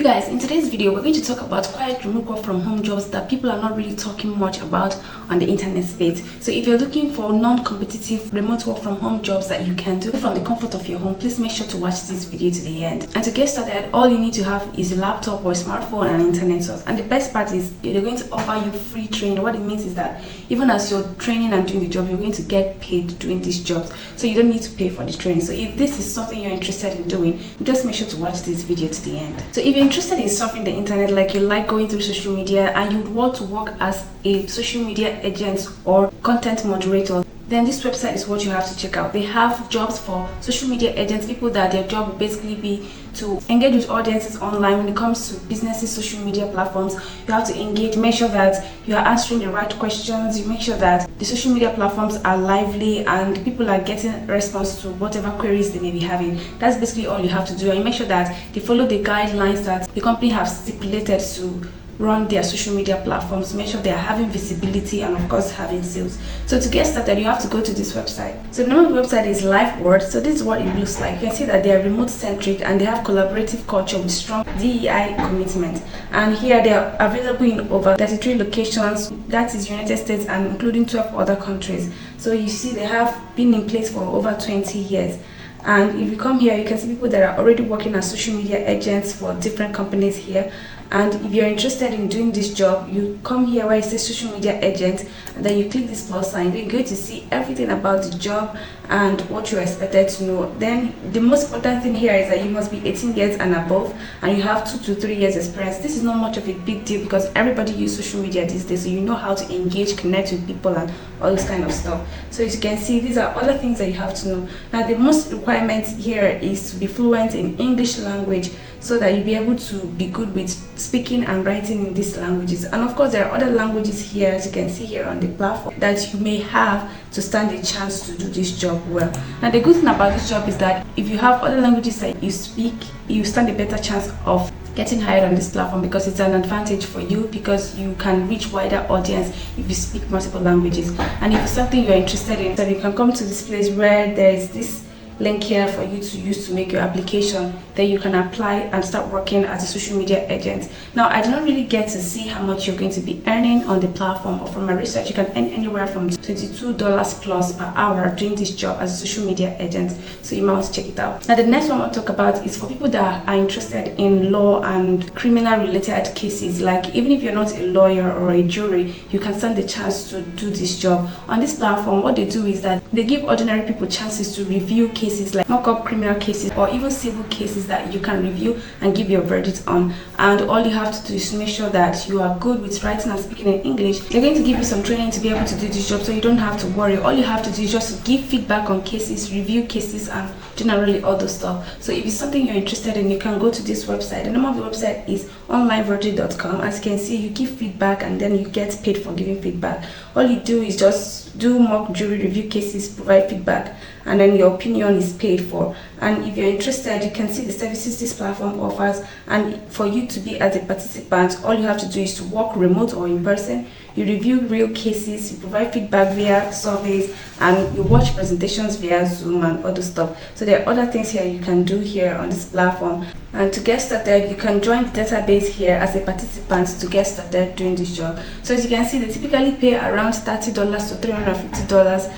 guys, in today's video we're going to talk about quiet remote work from home jobs that people are not really talking much about on the internet space. So if you're looking for non-competitive remote work from home jobs that you can do from the comfort of your home, please make sure to watch this video to the end. And to get started, all you need to have is a laptop or a smartphone and internet source. And the best part is they're going to offer you free training. What it means is that even as you're training and doing the job, you're going to get paid doing these jobs, so you don't need to pay for the training. So if this is something you're interested in doing, just make sure to watch this video to the end. So if you're interested in surfing the internet, like you like going through social media and you would want to work as a social media agent or content moderator, then this website is what you have to check out. They have jobs for social media agents, people that their job will basically be to engage with audiences online. When it comes to businesses, social media platforms, you have to engage, make sure that you are answering the right questions, you make sure that the social media platforms are lively and people are getting response to whatever queries they may be having. That's basically all you have to do, and you make sure that they follow the guidelines that the company have stipulated to run their social media platforms. Make sure they are having visibility and of course having sales. So to get started, you have to go to this website. So the name of the website is LifeWord. So this is what it looks like. You can see that they are remote centric and they have collaborative culture with strong DEI commitment. And here they are available in over 33 locations, that is United States, and including 12 other countries. So you see they have been in place for over 20 years. And if you come here, you can see people that are already working as social media agents for different companies here. And if you're interested in doing this job, you come here where it says social media agent, and then you click this plus sign. You're going to see everything about the job and what you're expected to know. Then the most important thing here is that you must be 18 years and above, and you have 2 to 3 years experience. This is not much of a big deal because everybody uses social media these days, so you know how to engage, connect with people and all this kind of stuff. So as you can see, these are other things that you have to know. Now the most requirement here is to be fluent in English language, so that you'll be able to be good with speaking and writing in these languages. And of course there are other languages here, as you can see here on the platform, that you may have to stand a chance to do this job well. Now the good thing about this job is that if you have other languages that you speak, you stand a better chance of getting hired on this platform, because it's an advantage for you, because you can reach wider audience if you speak multiple languages. And if it's something you're interested in, then you can come to this place where there is this link here for you to use to make your application. Then you can apply and start working as a social media agent. Now I did not really get to see how much you're going to be earning on the platform, or from my research you can earn anywhere from $22 plus per hour doing this job as a social media agent, so you might want to check it out. Now the next one I want to talk about is for people that are interested in law and criminal related cases. Like even if you're not a lawyer or a jury, you can stand the chance to do this job. On this platform, what they do is that they give ordinary people chances to review cases, like mock-up criminal cases or even civil cases that you can review and give your verdict on. And all you have to do is make sure that you are good with writing and speaking in English. They're going to give you some training to be able to do this job, so you don't have to worry. All you have to do is just give feedback on cases, review cases, and generally all those stuff. So if it's something you're interested in, you can go to this website. The name of the website is onlineverdict.com. As you can see, you give feedback and then you get paid for giving feedback. All you do is just do mock jury review cases, provide feedback, and then your opinion is paid for. And if you're interested, you can see the services this platform offers. And for you to be as a participant, all you have to do is to work remote or in person. You review real cases, you provide feedback via surveys, and you watch presentations via Zoom and other stuff. So there are other things here you can do here on this platform. And to get started, you can join the database here as a participant to get started doing this job. So as you can see, they typically pay around $30 to $350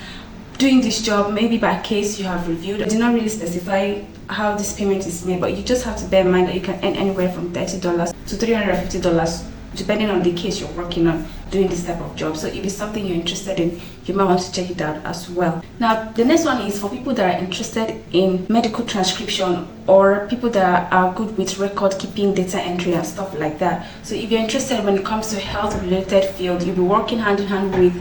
doing this job. Maybe by case you have reviewed. I did not really specify how this payment is made, but you just have to bear in mind that you can earn anywhere from $30 to $350 depending on the case you're working on doing this type of job. So if it's something you're interested in, you might want to check it out as well. Now the next one is for people that are interested in medical transcription, or people that are good with record keeping, data entry and stuff like that. So if you're interested when it comes to health related field, you'll be working hand in hand with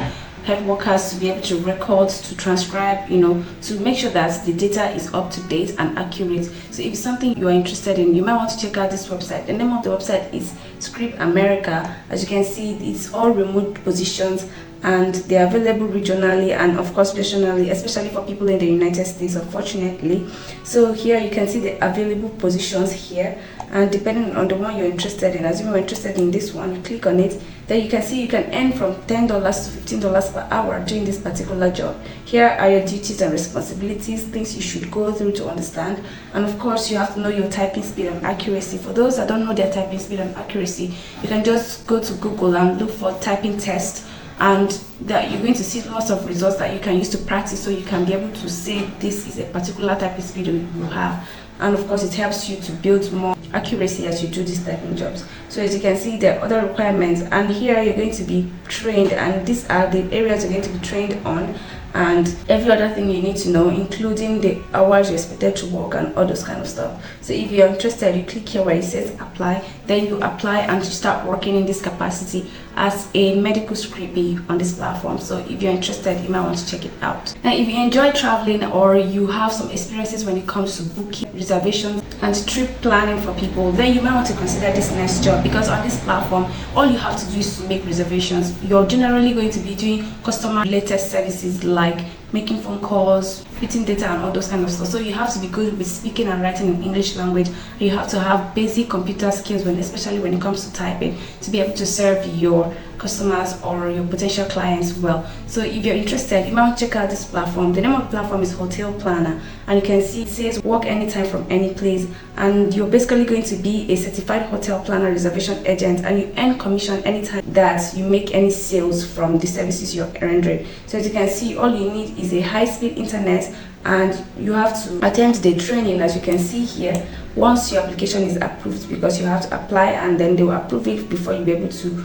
health workers to be able to record, to transcribe, to make sure that the data is up to date and accurate. So if it's something you are interested in, you might want to check out this website. The name of the website is Script America. As you can see, it's all remote positions, and they're available regionally and of course nationally, especially for people in the United States, unfortunately. So here you can see the available positions here, and depending on the one you're interested in, as you're interested in this one, you click on it, then you can see you can earn from $10 to $15 per hour doing this particular job. Here are your duties and responsibilities, things you should go through to understand, and of course you have to know your typing speed and accuracy. For those that don't know their typing speed and accuracy, you can just go to Google and look for typing test, and that you're going to see lots of results that you can use to practice, so you can be able to say this is a particular typing speed you have. And of course it helps you to build more accuracy as you do these typing jobs. So as you can see, there are other requirements, and here you're going to be trained, and these are the areas you're going to be trained on, and every other thing you need to know, including the hours you're expected to work and all those kind of stuff. So if you're interested, you click here where it says apply, then you apply and you start working in this capacity as a medical scribie on this platform. So if you're interested, you might want to check it out. Now if you enjoy traveling, or you have some experiences when it comes to booking, reservations and trip planning for people, then you might want to consider this next job, because on this platform all you have to do is to make reservations. You're generally going to be doing customer related services like making phone calls, fitting data and all those kind of stuff. So you have to be good with speaking and writing in English language. You have to have basic computer skills, especially when it comes to typing, to be able to serve your customers or your potential clients well. So if you're interested, you might check out this platform. The name of the platform is Hotel Planner, and you can see it says work anytime from any place, and you're basically going to be a certified hotel planner reservation agent, and you earn commission anytime that you make any sales from the services you're rendering. So as you can see, all you need is a high-speed internet, and you have to attend the training, as you can see here, once your application is approved, because you have to apply and then they will approve it before you'll be able to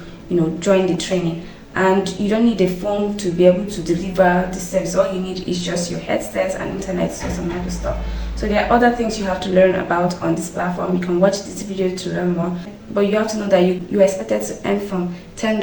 join the training. And you don't need a phone to be able to deliver the service. All you need is just your headsets and internet, so some other stuff. So there are other things you have to learn about on this platform. You can watch this video to learn more, but you have to know that you're expected to earn from $10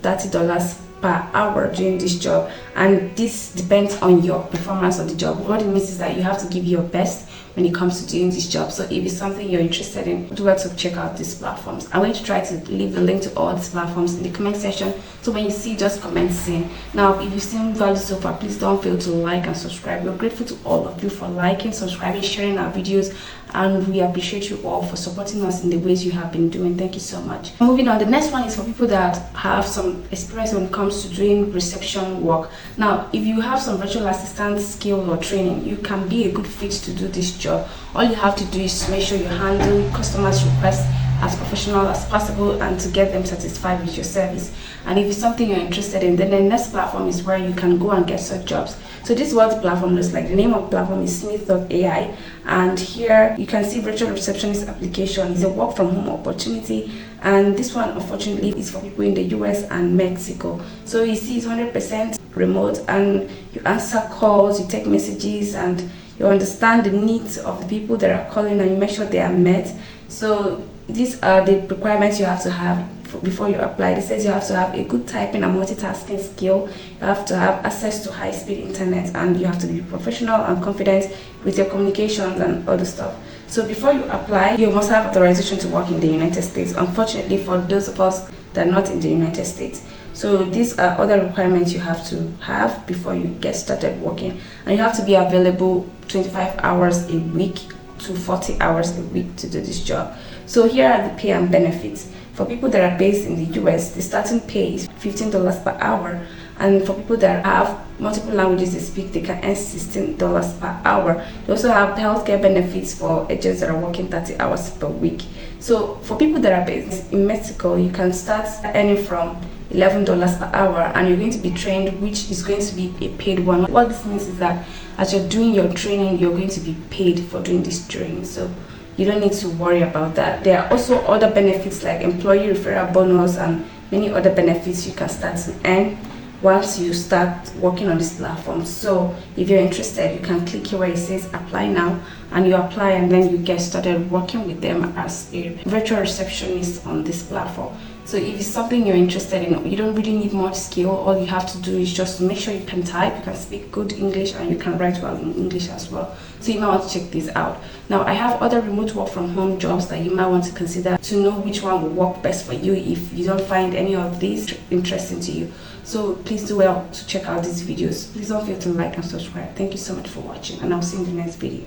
$30 per hour doing this job, and this depends on your performance of the job. What it means is that you have to give your best when it comes to doing this job. So if it's something you're interested in, do well to check out these platforms. I'm going to try to leave the link to all these platforms in the comment section, so when you see, just comment in. Now if you've seen value so far, please don't fail to like and subscribe. We're grateful to all of you for liking, subscribing, sharing our videos, and we appreciate you all for supporting us in the ways you have been doing. Thank you so much. Moving on, the next one is for people that have some experience when it comes to doing reception work. Now if you have some virtual assistant skill or training, you can be a good fit to do this job. All you have to do is to make sure you handle customers' requests as professional as possible and to get them satisfied with your service. And if it's something you're interested in, then the next platform is where you can go and get such jobs. So this is what the platform looks like. The name of the platform is Smith.ai, and here you can see virtual receptionist application. It's a work from home opportunity, and this one unfortunately is for people in the US and Mexico. So you see it's 100% remote, and you answer calls, you take messages, and you understand the needs of the people that are calling, and you make sure they are met. So these are the requirements you have to have before you apply. It says you have to have a good typing and multitasking skill, you have to have access to high-speed internet, and you have to be professional and confident with your communications and other stuff. So before you apply, you must have authorization to work in the United States, unfortunately for those of us that are not in the United States. So these are other requirements you have to have before you get started working, and you have to be available 25 hours a week to 40 hours a week to do this job. So here are the pay and benefits. For people that are based in the US, the starting pay is $15 per hour, and for people that have multiple languages they speak, they can earn $16 per hour. They also have healthcare benefits for agents that are working 30 hours per week. So for people that are based in Mexico, you can start earning from $11 per hour, and you're going to be trained, which is going to be a paid one. What this means is that as you're doing your training, you're going to be paid for doing this training, so you don't need to worry about that. There are also other benefits like employee referral bonus and many other benefits you can start to earn once you start working on this platform. So if you're interested, you can click here where it says apply now, and you apply, and then you get started working with them as a virtual receptionist on this platform. So if it's something you're interested in, you don't really need much skill. All you have to do is just to make sure you can type, you can speak good English, and you can write well in English as well. So you might want to check this out. Now, I have other remote work from home jobs that you might want to consider to know which one will work best for you if you don't find any of these interesting to you. So please do well to check out these videos. Please don't forget to like and subscribe. Thank you so much for watching, and I'll see you in the next video.